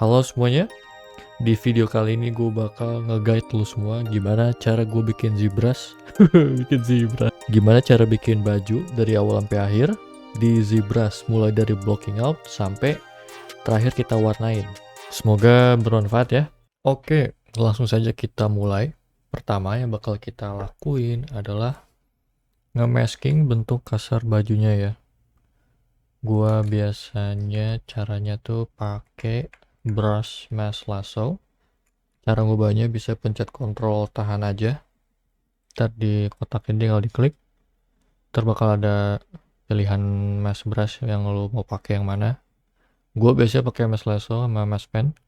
Halo semuanya, di video kali ini gue bakal nge-guide lu semua gimana cara gue bikin zebras. Bikin zebras. Gimana cara bikin baju dari awal sampai akhir di zebras, mulai dari blocking out sampai terakhir kita warnain. Semoga bermanfaat ya. Oke, langsung saja kita mulai. Pertama yang bakal kita lakuin adalah nge-masking bentuk kasar bajunya ya. Gua biasanya caranya tuh pakai brush mask lasso. Cara ngubahnya bisa pencet kontrol tahan aja. Ntar di kotak ini tinggal diklik. Ntar bakal ada pilihan mask brush yang lu mau pakai yang mana. Gue biasanya pakai mask lasso sama mask pen.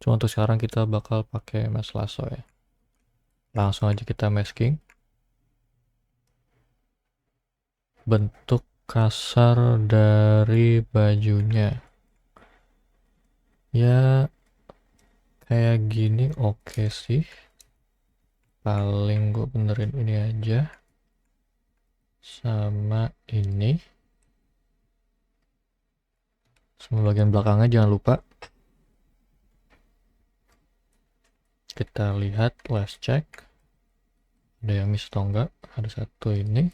Cuma untuk sekarang kita bakal pakai mask lasso ya. Langsung aja kita masking. Bentuk kasar dari bajunya. Ya kayak gini oke sih. Paling gue benerin ini aja. Sama ini. Sama bagian belakangnya jangan lupa. Kita lihat, let's check. Ada yang miss atau enggak? Ada satu ini.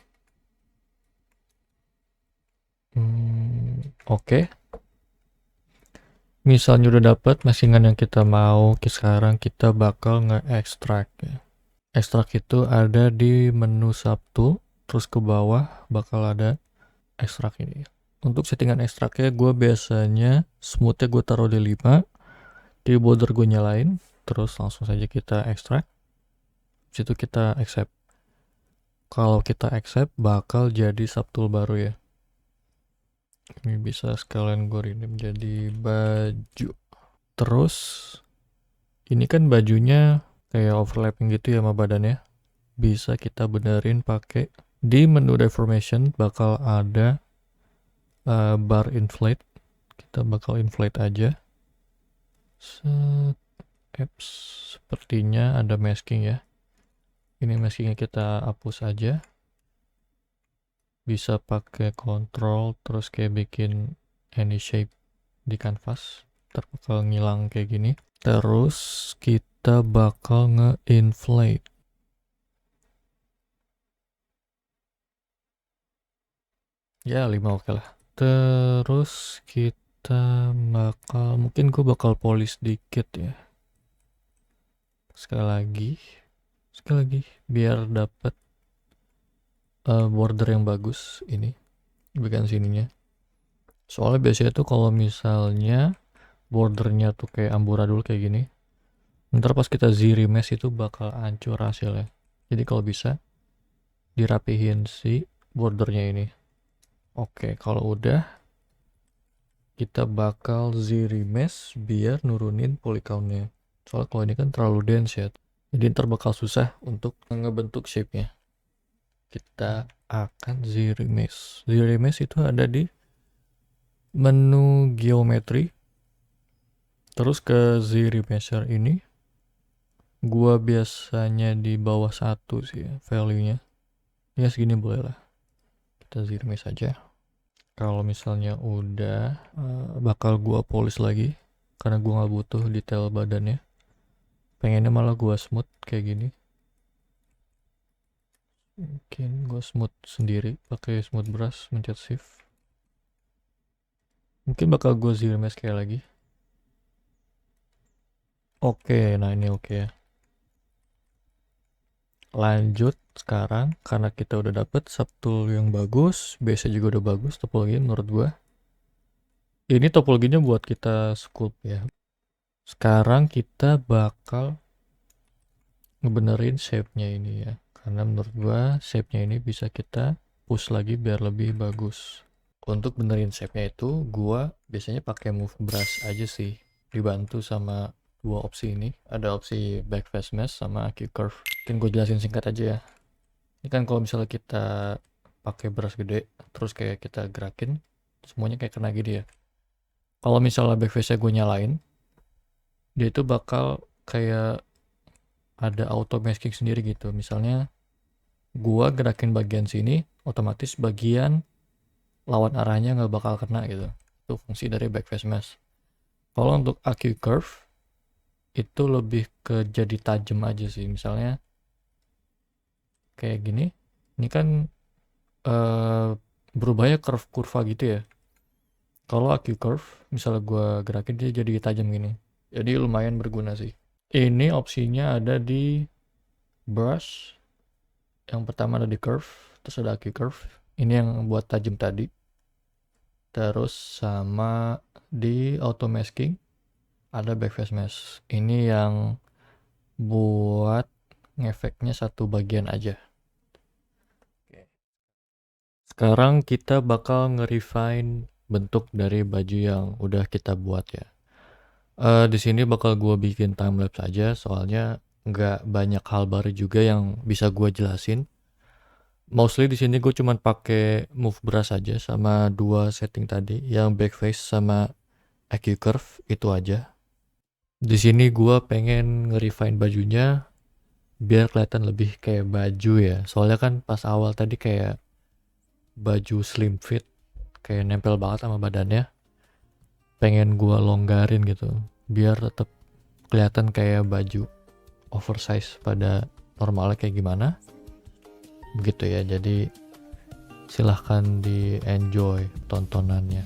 Oke. Misalnya udah dapat maskingan yang kita mau, sekarang kita bakal nge-extract ya. Extract itu ada di menu subtool, terus ke bawah bakal ada extract ini. Untuk settingan extractnya gue biasanya smoothnya gue taruh di 5, di border gue nyalain, terus langsung saja kita extract. Situ kita accept. Kalau kita accept bakal jadi subtool baru ya. Ini bisa sekalian gue rename jadi baju. Terus ini kan bajunya kayak overlapping gitu ya sama badannya. Bisa kita benerin pakai di menu deformation bakal ada bar inflate. Kita bakal inflate aja. Set, apps sepertinya ada masking ya. Ini maskingnya kita hapus aja. Bisa pakai control terus kayak bikin any shape di canvas, ntar bakal ngilang kayak gini. Terus kita bakal nge-inflate ya 5 oke lah. Terus kita mungkin gue bakal polish dikit ya, sekali lagi biar dapet border yang bagus ini bagian sininya. Soalnya biasanya tuh kalau misalnya bordernya tuh kayak amburadul kayak gini, ntar pas kita Z-remesh itu bakal hancur hasilnya. Jadi kalau bisa dirapihin si bordernya ini. Oke, kalau udah kita bakal Z-remesh biar nurunin polycount-nya. Soalnya kalau ini kan terlalu dense ya. Jadi ntar bakal susah untuk ngebentuk shape-nya. Kita akan Z-remesh. Z-remesh itu ada di menu geometry. Terus ke Z-remesher ini. Gua biasanya di bawah 1 sih ya, value-nya. Ya segini boleh lah. Kita Z-remesh aja. Kalau misalnya udah bakal gua polish lagi karena gua nggak butuh detail badannya. Pengennya malah gua smooth kayak gini. Mungkin gua smooth sendiri pakai smooth brush, mencet shift. Mungkin bakal gua zero mesh kayak lagi. Oke, nah ini oke ya. Lanjut sekarang karena kita udah dapet subtool yang bagus, base juga udah bagus topologi menurut gua. Ini topologinya buat kita sculpt ya. Sekarang kita bakal ngebenerin shape-nya ini ya. Karena menurut gua shape-nya ini bisa kita push lagi biar lebih bagus. Untuk benerin shape-nya itu gua biasanya pakai move brush aja sih. Dibantu sama dua opsi ini. Ada opsi back face mesh sama Q curve. Mungkin gue jelasin singkat aja ya. Ini kan kalau misalnya kita pakai brush gede terus kayak kita gerakin semuanya kayak kena gini ya. Kalau misalnya back face-nya gue nyalain, dia itu bakal kayak ada auto masking sendiri gitu. Misalnya gua gerakin bagian sini, otomatis bagian lawan arahnya nggak bakal kena gitu. Itu fungsi dari back face mesh. Kalau untuk AQ curve itu lebih ke jadi tajam aja sih. Misalnya kayak gini, ini kan berubahnya curve kurva gitu ya. Kalau AQ curve, misalnya gue gerakin dia jadi tajam gini. Jadi lumayan berguna sih. Ini opsinya ada di brush. Yang pertama ada di curve, terus ada AQ curve. Ini yang buat tajam tadi. Terus sama di auto masking ada backface mesh. Ini yang buat ngefeknya satu bagian aja. Sekarang kita bakal nge-refine bentuk dari baju yang udah kita buat ya. Di sini bakal gue bikin timelapse aja, soalnya nggak banyak hal baru juga yang bisa gue jelasin. Mostly di sini gue cuman pakai move brush aja sama dua setting tadi, yang backface sama AQ curve itu aja. Di sini gue pengen nge-refine bajunya biar kelihatan lebih kayak baju ya. Soalnya kan pas awal tadi kayak baju slim fit, kayak nempel banget sama badannya. Pengen gue longgarin gitu, biar tetap kelihatan kayak baju oversize pada normalnya kayak gimana. Begitu ya, jadi silahkan di enjoy tontonannya.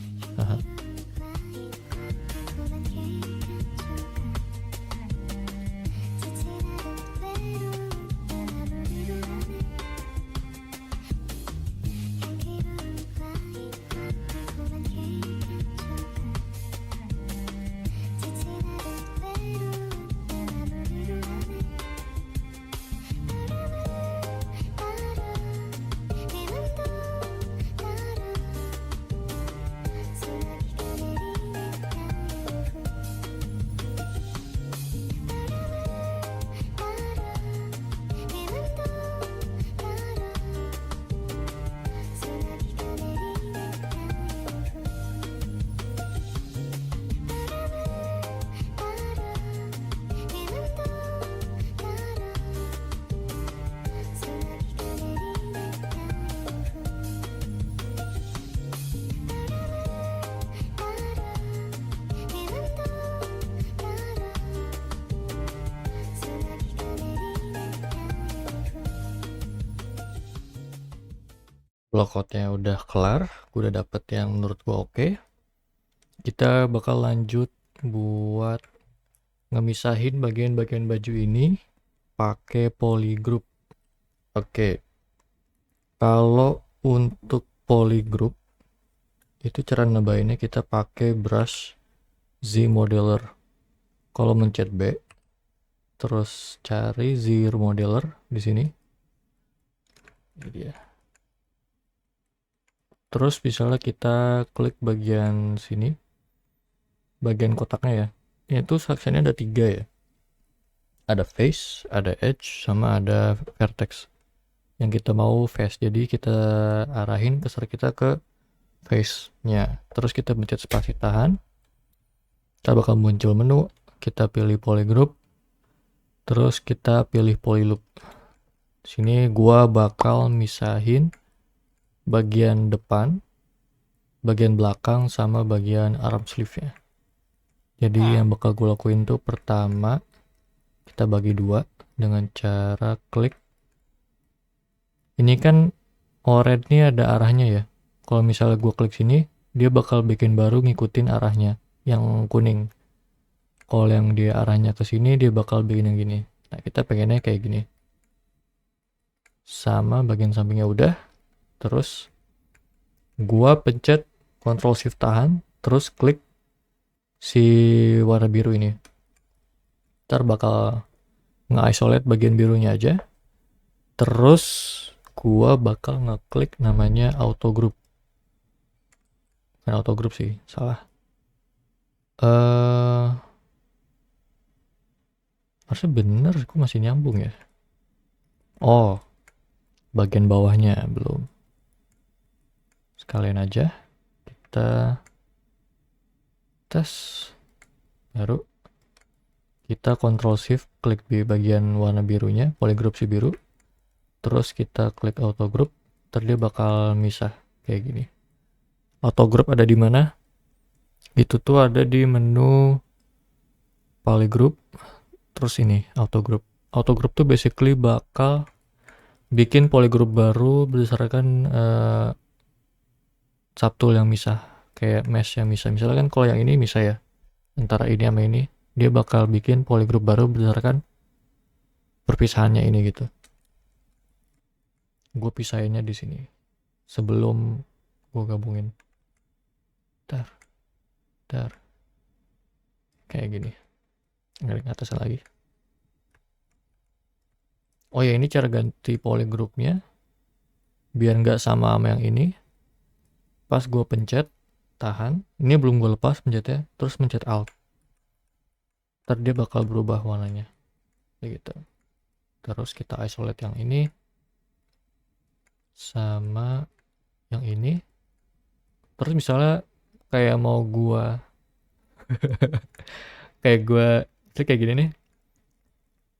Blockoutnya udah kelar, gue udah dapet yang menurut gue oke. Kita bakal lanjut buat ngemisahin bagian-bagian baju ini pakai polygroup. Oke. Kalau untuk polygroup itu cara nambahinnya kita pakai brush Z modeler. Kalau mencet B, terus cari Z modeler di sini. Ini dia. Terus misalnya kita klik bagian sini, bagian kotaknya ya. Itu sectionnya ada 3 ya. Ada face, ada edge, sama ada vertex. Yang kita mau face, jadi kita arahin cursor kita ke face-nya. Terus kita pencet spasi tahan. Kita bakal muncul menu, kita pilih polygroup. Terus kita pilih polyloop. Sini gua bakal misahin bagian depan, bagian belakang, sama bagian arm sleeve-nya. Jadi yang bakal gue lakuin tuh pertama kita bagi 2 dengan cara klik. Ini kan orange nih ada arahnya ya. Kalau misalnya gue klik sini, dia bakal bikin baru ngikutin arahnya yang kuning. Kalau yang dia arahnya ke sini, dia bakal bikin yang gini. Nah, kita pengennya kayak gini. Sama bagian sampingnya udah. Terus gua pencet Ctrl Shift tahan, terus klik si warna biru ini. Ntar bakal nge-isolate bagian birunya aja. Terus gua bakal ngeklik namanya auto group. Bukan auto group sih, salah. Harusnya bener, kok masih nyambung ya. Oh, bagian bawahnya belum. Sekalian aja kita tes, baru kita Ctrl Shift klik di bagian warna birunya, polygroup si biru, terus kita klik auto group, terus dia bakal misah kayak gini. Auto group ada di mana? Itu tuh ada di menu polygroup, terus ini auto group. Auto group tuh basically bakal bikin polygroup baru berdasarkan subtool yang misah, kayak mesh yang misah. Misalnya kan kalau yang ini misah ya, antara ini sama ini, dia bakal bikin polygroup baru berdasarkan perpisahannya ini gitu. Gue pisahinnya di sini sebelum gue gabungin. Dar kayak gini, nggak atas lagi. Oh ya, ini cara ganti polygroupnya biar nggak sama yang ini. Pas gue pencet tahan, ini belum gue lepas pencetnya, terus pencet alt, ntar dia bakal berubah warnanya kayak gitu. Terus kita isolate yang ini sama yang ini. Terus misalnya kayak mau gua kayak gini nih,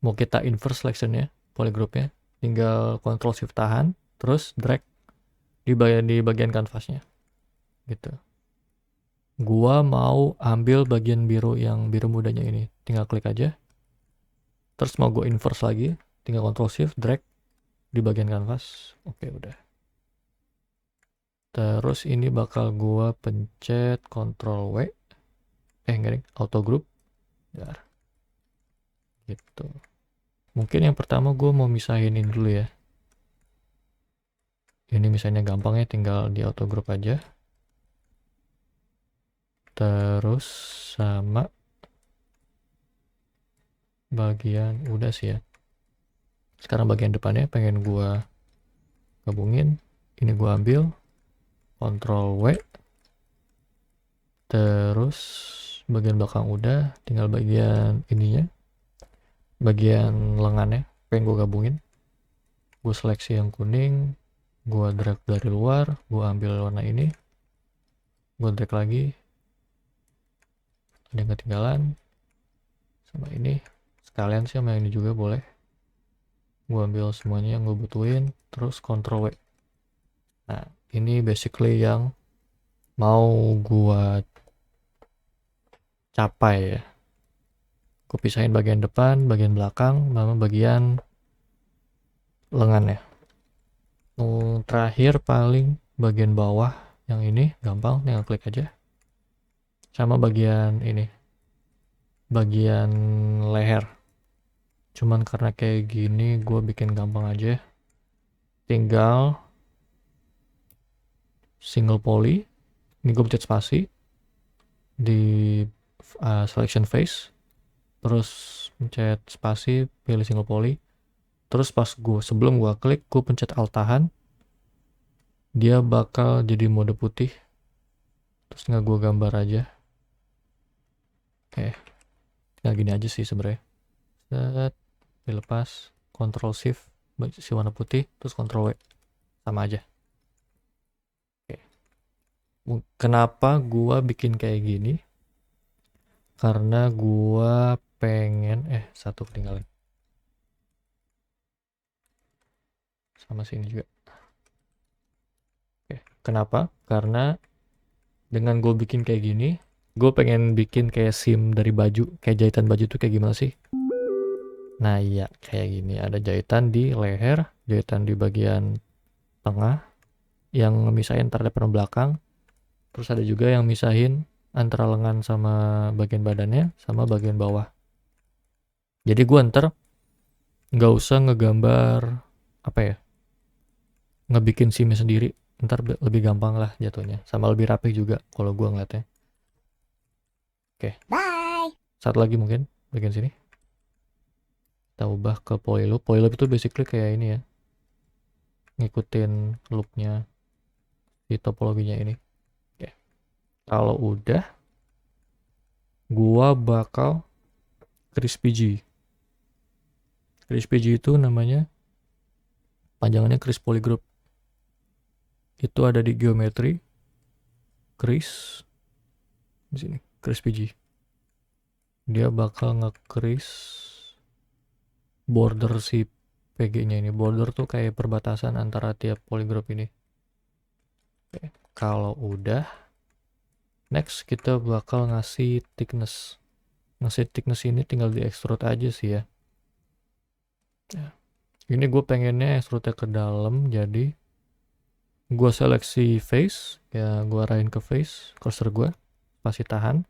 mau kita inverse selection ya polygroupnya, tinggal Ctrl Shift tahan terus drag di bagian kanvasnya gitu. Gua mau ambil bagian biru yang biru mudanya ini, tinggal klik aja. Terus mau gue inverse lagi, tinggal Ctrl Shift drag di bagian kanvas. Oke, udah. Terus ini bakal gua pencet Ctrl W, enggak nih, auto group. Dar. Gitu. Mungkin yang pertama gue mau misahin ini dulu ya. Ini misalnya gampang ya, tinggal di auto group aja. Terus sama bagian udah sih ya. Sekarang bagian depannya pengen gua gabungin. Ini gua ambil Ctrl W. Terus bagian belakang udah, tinggal bagian ininya, bagian lengannya pengen gua gabungin. Gua seleksi yang kuning, gua drag dari luar, gua ambil warna ini, gua drag lagi. Ada yang ketinggalan sama ini, sekalian sih sama ini juga boleh. Gue ambil semuanya yang gue butuhin, terus Ctrl W. Nah, ini basically yang mau gue capai ya. Gue pisahin bagian depan, bagian belakang, sama bagian lengannya. Terakhir paling bagian bawah yang ini gampang, tinggal klik aja. Sama bagian ini, bagian leher. Cuman karena kayak gini gue bikin gampang aja. Tinggal single poly, ini gue pencet spasi di selection face, terus pencet spasi, pilih single poly, terus pas sebelum gue klik gue pencet alt tahan, dia bakal jadi mode putih. Terus nggak gue gambar aja, tinggal gini aja sih sebenarnya. Set, dilepas, Ctrl Shift si warna putih, terus Ctrl W, sama aja. Kenapa gua bikin kayak gini? Karena gua pengen satu ketinggalan. Sama sini juga. Kenapa? Karena dengan gue bikin kayak gini, gue pengen bikin kayak seam dari baju, kayak jahitan baju tuh kayak gimana sih? Nah iya, kayak gini. Ada jahitan di leher, jahitan di bagian tengah, yang misahin antara depan belakang. Terus ada juga yang misahin antara lengan sama bagian badannya, sama bagian bawah. Jadi gue ntar nggak usah ngegambar apa ya, ngebikin seamnya sendiri. Ntar lebih gampang lah jatuhnya, sama lebih rapih juga kalau gue ngeliatnya. Bye. Satu lagi mungkin bagian sini. Kita ubah ke polyloop. Polyloop itu basically kayak ini ya, ngikutin loopnya di topologinya ini. Kalau udah, gua bakal Crispy G. Crispy G itu namanya, panjangannya Crisp Polygroup. Itu ada di geometri, Crisp di sini, Crispy G. Dia bakal nge-crease border si PG-nya ini. Border tuh kayak perbatasan antara tiap polygroup ini. Kalau udah, Next kita bakal ngasih thickness. Ngasih thickness ini tinggal di extrude aja sih ya. Ini gue pengennya extrude ke dalam, jadi gue seleksi face, ya gue arahin ke face, cursor gue, pasti tahan,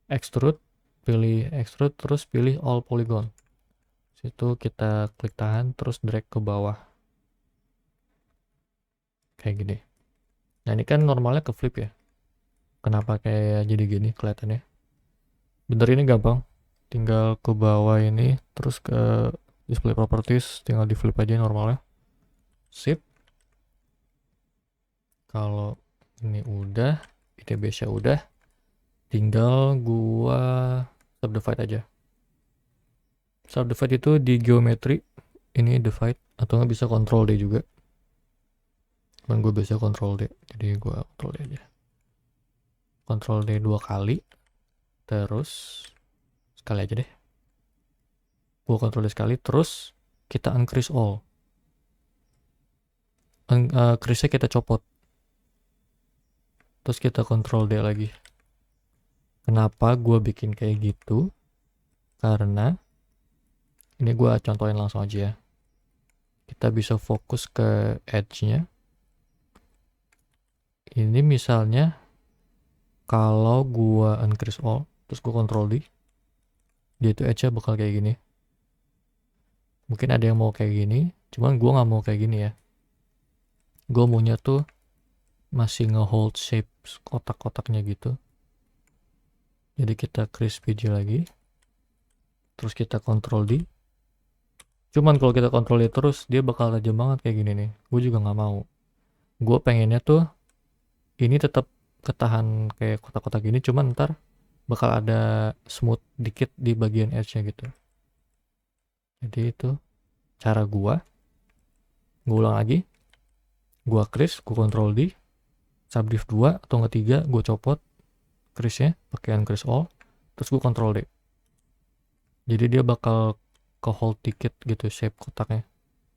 extrude, pilih extrude, terus pilih all polygon. Situ kita klik tahan, terus drag ke bawah. Kayak gini. Nah ini kan normalnya ke flip ya. Kenapa kayak jadi gini kelihatannya? Bener, ini gampang. Tinggal ke bawah ini, terus ke display properties, tinggal di flip aja normalnya. Sip. Kalau ini udah, ini biasa udah, tinggal gua subdivide aja. Subdivide itu di geometry, ini divide, atau nggak bisa control D juga. Cuman gue biasa control D, jadi gua control D aja. Control D 2 kali, terus sekali aja deh. Gua control D sekali, terus kita increase all. Increase-nya kita copot. Terus kita control D lagi. Kenapa gue bikin kayak gitu? Karena ini gue contohin langsung aja ya. Kita bisa fokus ke edge-nya. Ini misalnya kalau gue increase all, terus gue control D, dia itu edge-nya bakal kayak gini. Mungkin ada yang mau kayak gini, cuman gue nggak mau kayak gini ya. Gue maunya tuh masih nge-hold shape kotak-kotaknya gitu. Jadi kita crease PG lagi, terus kita control D. Cuman kalau kita control D terus, dia bakal tajam banget kayak gini nih. Gue juga nggak mau. Gue pengennya tuh ini tetap ketahan kayak kotak-kotak gini, cuman ntar bakal ada smooth dikit di bagian edge-nya gitu. Jadi itu cara gue ulang lagi, gue crease, gue control D, subdiv 2 atau nggak 3, gue copot crease-nya pakai uncrease all, terus gue control D. Jadi dia bakal ke hold dikit gitu shape kotaknya,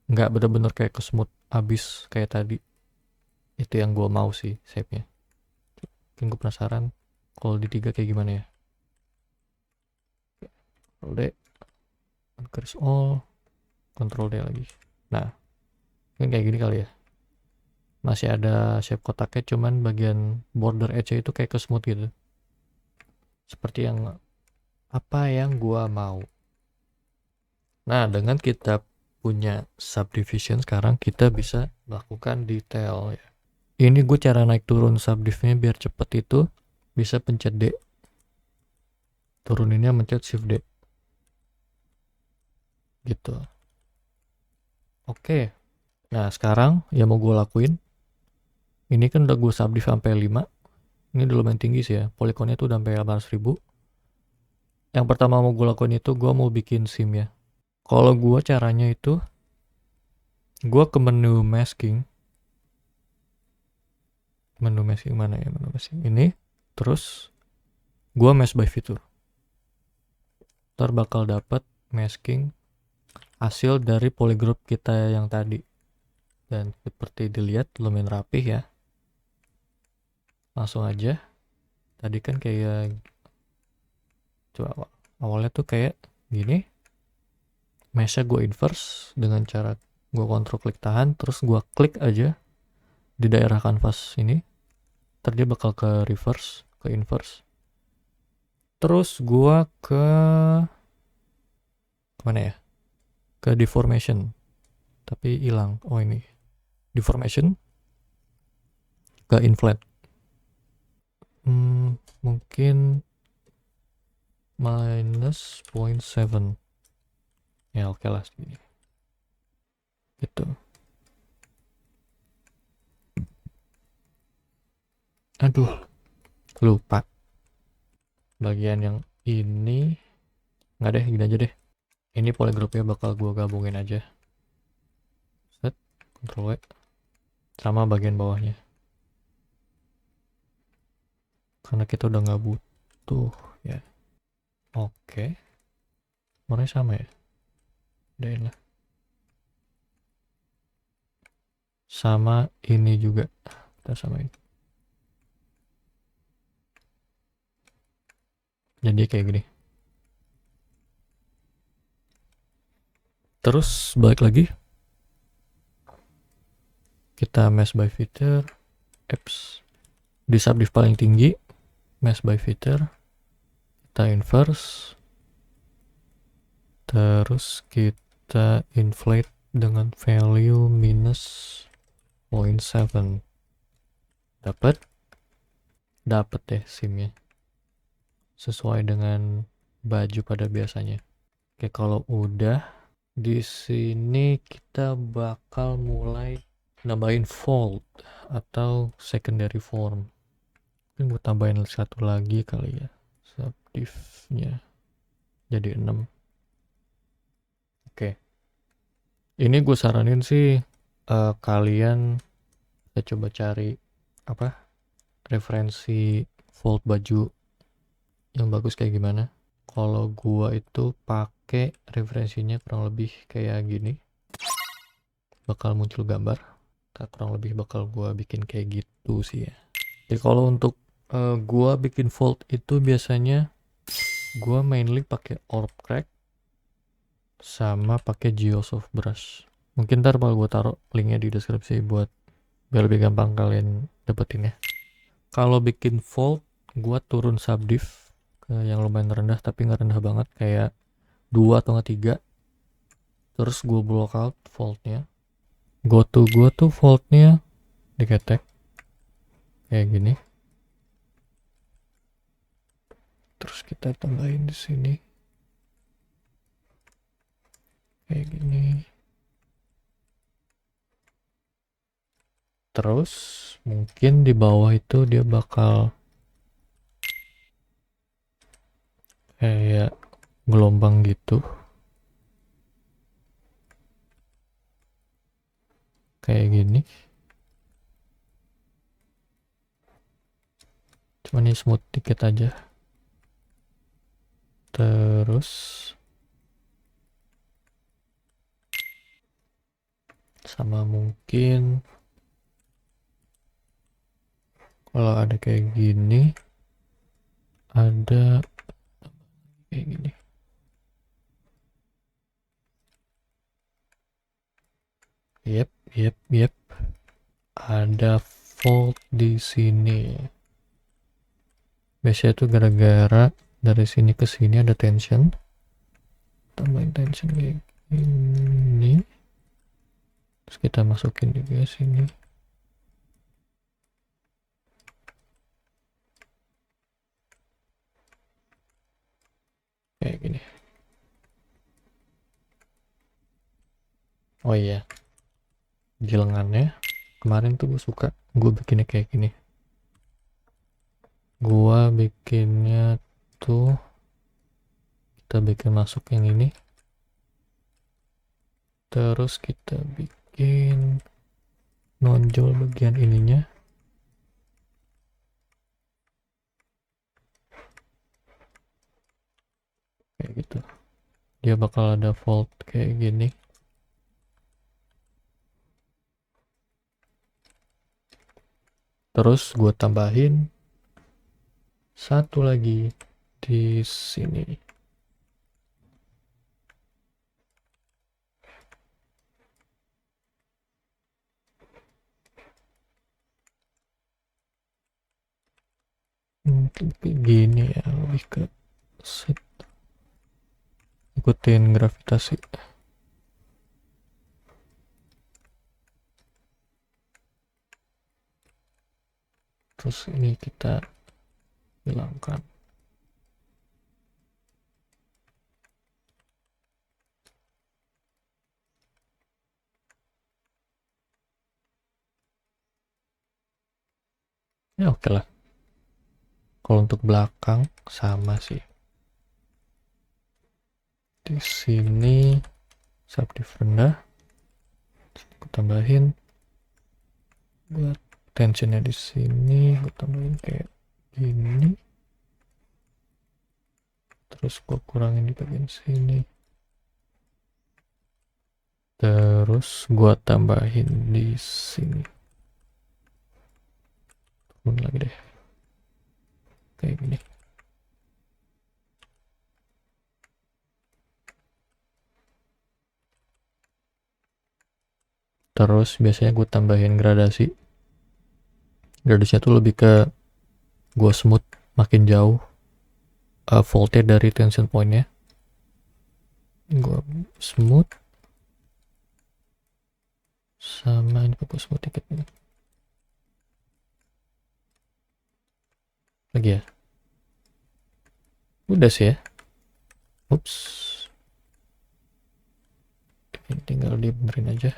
nggak bener-bener kayak ke smooth abis kayak tadi. Itu yang gue mau sih shape-nya. Mungkin gue penasaran kalau di 3 kayak gimana ya. Control D, uncrease all, control D lagi. Nah, mungkin kayak gini kali ya. Masih ada shape kotaknya, cuman bagian border edge itu kayak ke smooth gitu. Seperti yang apa yang gua mau. Nah, dengan kita punya subdivision, sekarang kita bisa melakukan detail ya. Ini gue cara naik turun subdivnya biar cepet itu, bisa pencet D. Turuninnya mencet shift D. Gitu. Oke. Nah, sekarang yang mau gue lakuin, ini kan udah gue subdiv sampai 5. Ini udah lumayan tinggi sih ya. Poligonnya tuh udah sampai 800.000. Yang pertama mau gue lakuin itu gue mau bikin sim ya. Kalau gue caranya itu, gue ke menu masking. Menu masking mana ya? Menu masking ini. Terus gue mesh by feature. Ntar bakal dapat masking hasil dari polygroup kita yang tadi. Dan seperti dilihat lumayan rapih ya. Langsung aja. Tadi kan kayak, coba awalnya tuh kayak gini. Meshnya gue inverse dengan cara gue kontrol klik tahan, terus gue klik aja di daerah kanvas ini, ntar dia bakal ke reverse, ke inverse. Terus gue ke mana ya, ke deformation, tapi hilang. Oh ini deformation, ke inflate. Mungkin minus 0.7 ya, oke lah segini gitu. Aduh, lupa bagian yang ini. Nggak deh, gini aja deh. Ini polygroupnya bakal gue gabungin aja. Set, Ctrl W, sama bagian bawahnya. Karena kita udah nggak butuh ya. Oke. Warnanya sama ya? Udahin lah. Sama ini juga. Kita samain. Jadi kayak gini. Terus balik lagi, kita mesh by feature, apps di subdiv paling tinggi, mesh by feature, kita inverse, terus kita inflate dengan value minus 0.7. Dapat deh simnya sesuai dengan baju pada biasanya. Oke, kalau udah di sini kita bakal mulai nambahin fold atau secondary form. Mungkin gue tambahin satu lagi kali ya, subdivnya jadi 6. Oke, ini gue saranin sih kalian kita coba cari apa referensi fold baju yang bagus kayak gimana. Kalau gua itu pakai referensinya kurang lebih kayak gini, bakal muncul gambar. Kurang lebih bakal gua bikin kayak gitu sih ya. Jadi kalau untuk gua bikin fold itu biasanya gua mainly pakai orb crack sama pakai Geosoft brush. Mungkin ntar bakal gua taruh linknya di deskripsi buat biar lebih gampang kalian dapetin ya. Kalau bikin fold gua turun subdiv ke yang lumayan rendah tapi nggak rendah banget, kayak 2 atau nggak 3. Terus gue block out foldnya. Gue tuh foldnya diketek kayak gini. Terus kita tambahin di sini kayak gini. Terus mungkin di bawah itu dia bakal kayak gelombang gitu. Kayak gini. Cuma ini smooth dikit aja. Terus sama mungkin kalau ada kayak gini, ada kayak gini. Yep. Ada fold di sini. Biasanya tuh gara-gara dari sini ke sini ada tension. Tambahin tension kayak gini. Terus kita masukin juga sini. Kayak gini. Oh iya, di lengannya kemarin tuh gue suka gue bikinnya kayak gini. Gue bikinnya tuh kita bikin masuk yang ini, terus kita bikin nonjol bagian ininya kayak gitu. Dia bakal ada fold kayak gini. Terus gue tambahin satu lagi di sini. Kayak gini ya, lebih ke set. Ikutin gravitasi. Terus ini kita hilangkan. Ya oke lah. Kalau untuk belakang sama sih. Di sini subdiv rendah. Gue tambahin. Buat tensionnya di sini gue tambahin kayak gini. Terus gue kurangin di bagian sini. Terus gue tambahin di sini. Turun lagi deh. Kayak gini. Terus biasanya gue tambahin gradasi. Gradasinya tuh lebih ke gue smooth makin jauh voltage dari tension pointnya. Gue smooth sama ini gue smooth dikit nih. Lagi ya. Udah sih ya. Ups. Ini tinggal dibenerin aja.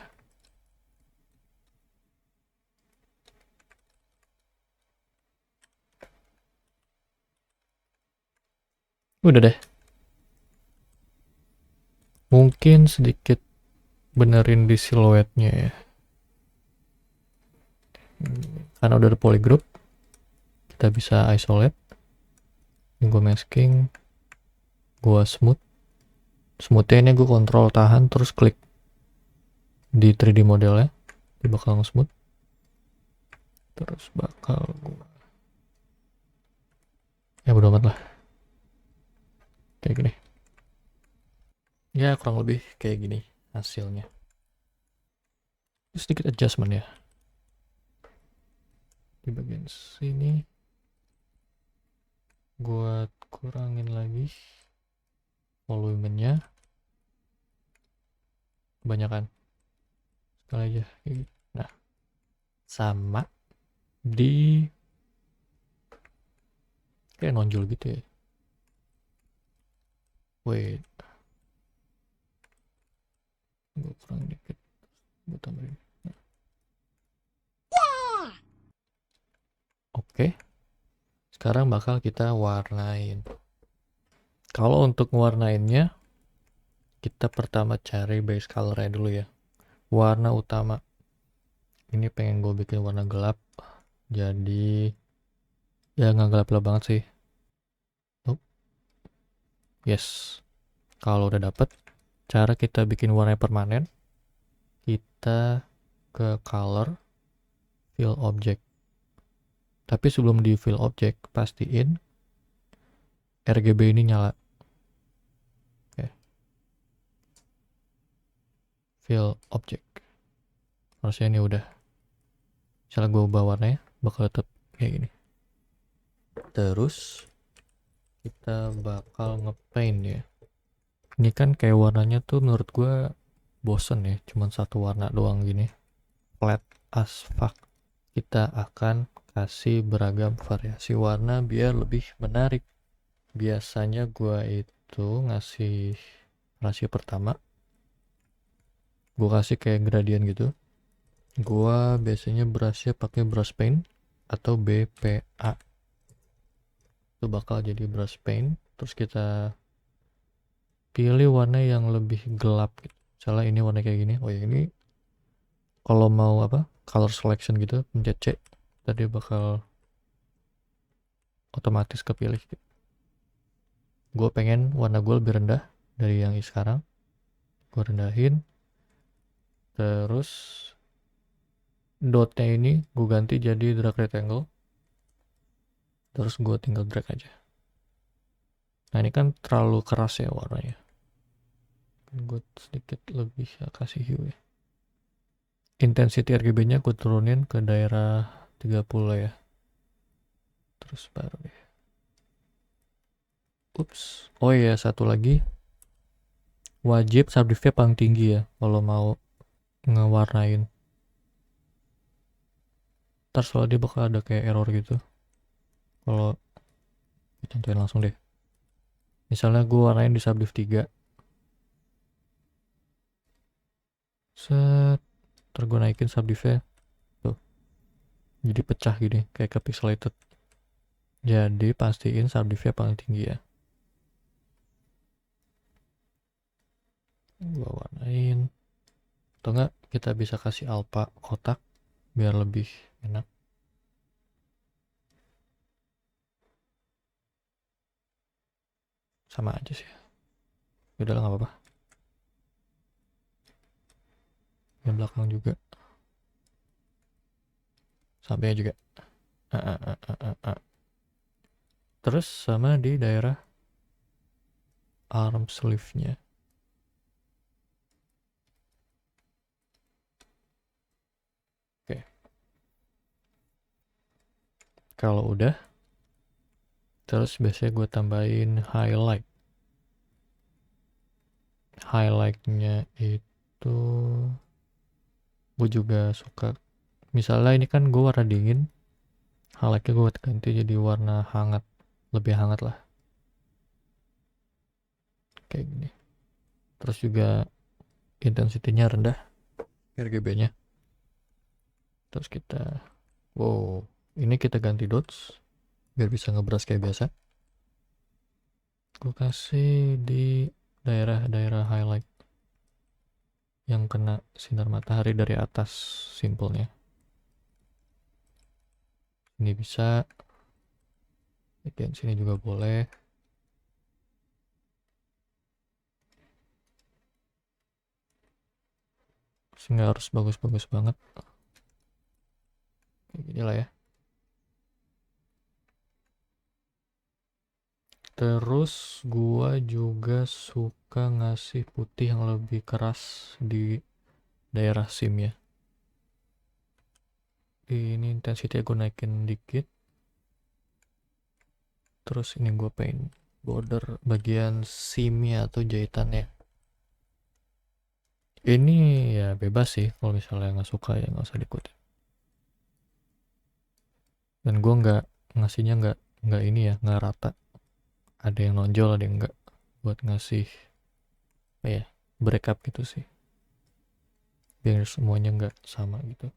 Udah deh. Mungkin sedikit benerin di siluetnya ya. Karena udah ada polygroup, kita bisa isolate. Ini gue masking, gue smooth. Smoothnya ini gue kontrol tahan terus klik di 3D modelnya, dia bakal nge-smooth. Terus bakal gue ya bodo amat lah, kayak gini ya, kurang lebih kayak gini hasilnya. Sedikit adjustment ya di bagian sini, gue kurangin lagi volumenya, kebanyakan sekali aja kayak gitu. Nah, sama di kayak nonjol gitu ya. Wait, gue kurang dikit, gue tambahin. Nah. Oke, sekarang bakal kita warnain. Kalau untuk warnainnya, kita pertama cari base colornya dulu ya, warna utama. Ini pengen gue bikin warna gelap, jadi ya nggak gelap-gelap banget sih. Oh, yes. Kalau udah dapet, cara kita bikin warna permanen, kita ke color, fill object. Tapi sebelum di fill object, pastiin RGB ini nyala. Oke. Fill object. Harusnya ini udah. Misalnya gue ubah warnanya, bakal tetap kayak gini. Terus kita bakal ngepaint ya. Ini kan kayak warnanya tuh menurut gue bosen ya, cuman satu warna doang gini, flat as fuck. Kita akan kasih beragam variasi warna biar lebih menarik. Biasanya gue itu ngasih rasio pertama, gue kasih kayak gradient gitu. Gue biasanya brushnya pakai brush paint atau BPA, itu bakal jadi brush paint. Terus kita pilih warna yang lebih gelap gitu. Misalnya ini warna kayak gini, oh ya ini kalau mau apa color selection gitu pencet C, tadi bakal otomatis kepilih gitu. Gue pengen warna gue lebih rendah dari yang sekarang, gue rendahin. Terus dotnya ini gue ganti jadi drag rectangle, terus gue tinggal drag aja. Nah ini kan terlalu keras ya warnanya, gue sedikit lebih kasih hue ya. Intensity RGB nya gue turunin ke daerah 30 ya. Terus baru deh. Ups, oh iya satu lagi, wajib subdiv-nya paling tinggi ya kalau mau ngewarnain. Ntar soalnya dia bakal ada kayak error gitu kalau contohin langsung deh. Misalnya gue warnain di subdiv 3, set, terus gue naikin subdiv-nya tuh, jadi pecah gini kayak ke pixelated. Jadi pastiin subdiv-nya paling tinggi ya. Gue warnain, atau enggak kita bisa kasih alpha kotak biar lebih enak. Sama aja sih, udah lah nggak apa-apa. Yang belakang juga, sampingnya juga. Terus sama di daerah arm sleeve-nya. Kalau udah, terus biasanya gue tambahin highlight. Highlightnya itu gue juga suka. Misalnya ini kan gue warna dingin, highlightnya gue ganti jadi warna hangat, lebih hangat lah, kayak gini. Terus juga intensity-nya rendah, RGB-nya. Terus kita, wow, ini kita ganti dots biar bisa ngebras kayak biasa. Gue kasih di daerah-daerah highlight yang kena sinar matahari dari atas, simpelnya. Ini bisa, bagian sini juga boleh. Nggak harus bagus-bagus banget, kayak gini lah ya. Terus gua juga suka ngasih putih yang lebih keras di daerah sim ya. Ini intensity gue naikin dikit. Terus ini gue paint border bagian simnya atau jahitannya. Ini ya bebas sih, kalau misalnya nggak suka ya nggak usah diikutin. Dan gue nggak ngasihnya nggak ini ya, nggak rata. Ada yang nonjol, ada yang nggak. Buat ngasih apa ya, breakup gitu sih, biar semuanya nggak sama gitu.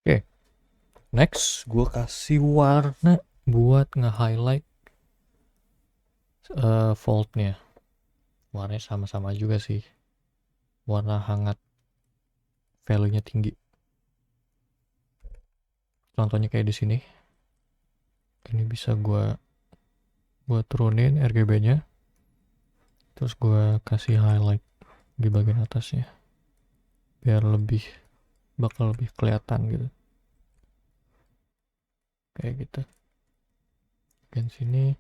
Oke, next gue kasih warna buat nge-highlight foldnya. Warnanya sama-sama juga sih, warna hangat, value-nya tinggi. Contohnya kayak di sini. Ini bisa gue turunin RGB-nya, terus gue kasih highlight di bagian atasnya biar bakal lebih kelihatan gitu, kayak gitu. Bagian sini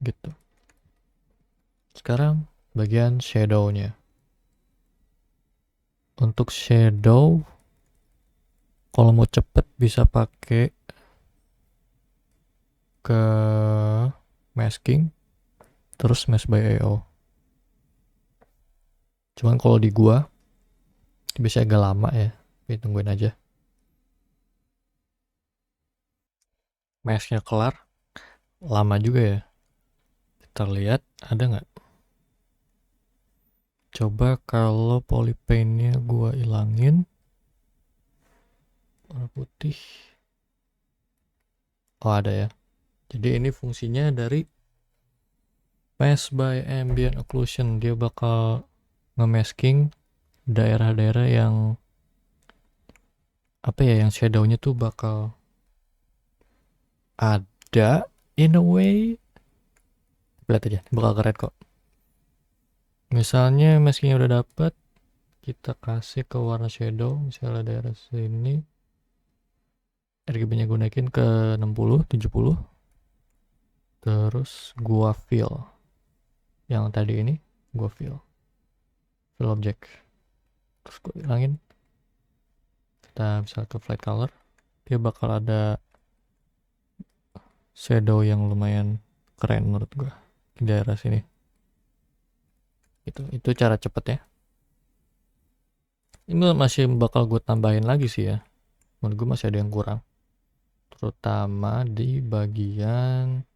gitu. Sekarang bagian shadow-nya. Untuk shadow, kalau mau cepet bisa pakai ke masking terus mask by AO. Cuman kalau di gua biasanya agak lama ya, tapi tungguin aja. Masknya kelar, lama juga ya. Kita lihat ada nggak. Coba kalau polypaint-nya gua ilangin, warna putih. Oh ada ya. Jadi ini fungsinya dari mask by ambient occlusion. Dia bakal nge-masking daerah-daerah yang apa ya, yang shadownya tuh bakal ada in a way. Lihat aja, bakal keren kok. Misalnya maskingnya udah dapet, kita kasih ke warna shadow, misalnya daerah sini, RGB-nya gue naikin ke 60, 70. Terus gua fill. Yang tadi ini gua fill object. Terus gue hilangin. Kita bisa ke flat color. Dia bakal ada shadow yang lumayan keren menurut gua di daerah sini. Itu cara cepetnya. Ini masih bakal gue tambahin lagi sih ya. Menurut gue masih ada yang kurang. Terutama di bagian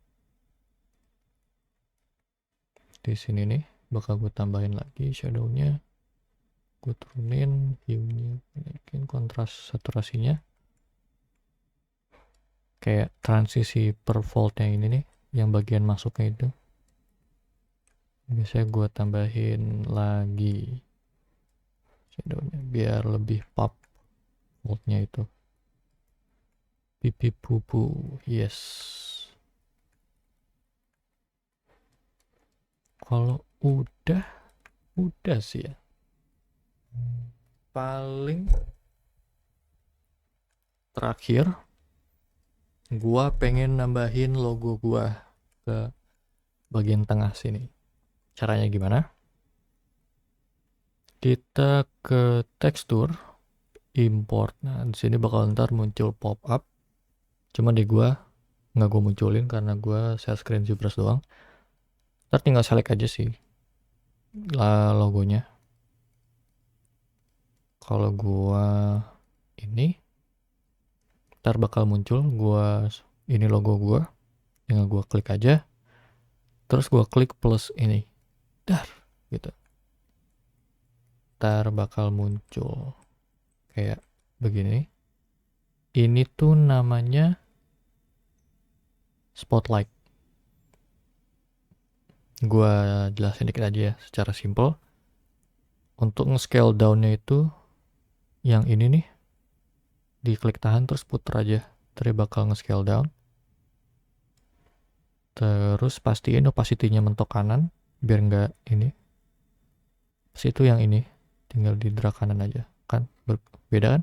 di sini nih, bakal gue tambahin lagi shadownya. gue turunin hue-nya, naikin kontras saturasinya, kayak transisi per voltnya ini nih yang bagian masuknya itu biasanya gue tambahin lagi shadownya biar lebih pop voltnya itu. Pipi pupu, yes. Kalau udah sih ya, paling terakhir gua pengen nambahin logo gua ke bagian tengah sini. Caranya gimana? Kita ke tekstur, import. Nah, di sini bakal ntar muncul pop up. Cuma di gua nggak gua munculin karena gua share screen ZBrush doang. Ntar tinggal select aja sih lah logonya. Kalau gua ini ntar bakal muncul ini logo gua, tinggal gua klik aja, terus gua klik plus ini, dar gitu, ntar bakal muncul kayak begini. Ini tuh namanya spotlight. Gua jelasin dikit aja ya secara simple. Untuk nge-scale down-nya itu yang ini nih, diklik tahan terus puter aja, terus bakal nge-scale down. Terus pastiin opacity-nya mentok kanan biar nggak ini. Terus itu yang ini tinggal di drag kanan aja, kan beda kan?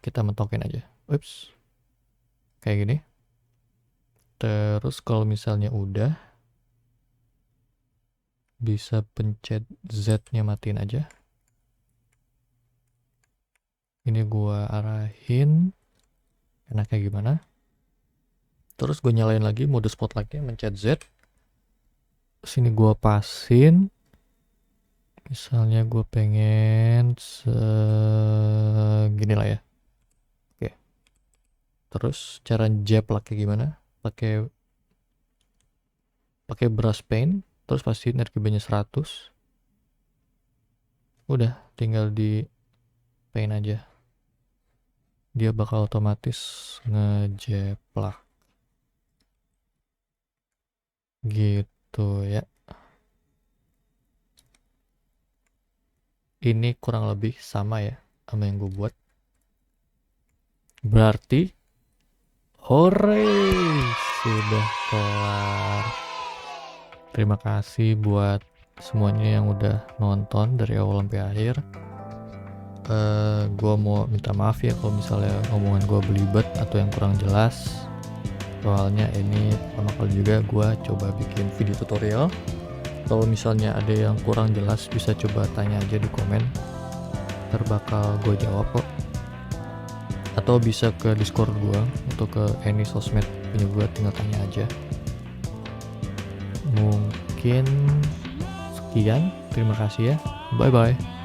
Kita mentokin aja. Ups. Kayak gini. Terus kalau misalnya udah, bisa pencet Z-nya matiin aja. Ini gua arahin enaknya gimana. Terus gue nyalain lagi mode spotlightnya, mencet Z. Sini gua pasin. Misalnya gue pengen segini lah ya. Oke. Terus cara jeplaknya gimana? Pakai brush paint. Terus pastiin RGB-nya 100. Udah, tinggal di paint aja. Dia bakal otomatis ngejeplak. Gitu ya. Ini kurang lebih sama ya sama yang gue buat. Berarti hore, sudah kelar. Terima kasih buat semuanya yang udah nonton dari awal sampai akhir. Gue mau minta maaf ya kalau misalnya omongan gue belibet atau yang kurang jelas. Soalnya ini pertama kali juga gue coba bikin video tutorial. Kalau misalnya ada yang kurang jelas bisa coba tanya aja di komen. Ntar bakal gue jawab kok. Atau bisa ke Discord gue atau ke any sosmed punya gue, tinggal tanya aja. Mungkin sekian, terima kasih ya, bye bye.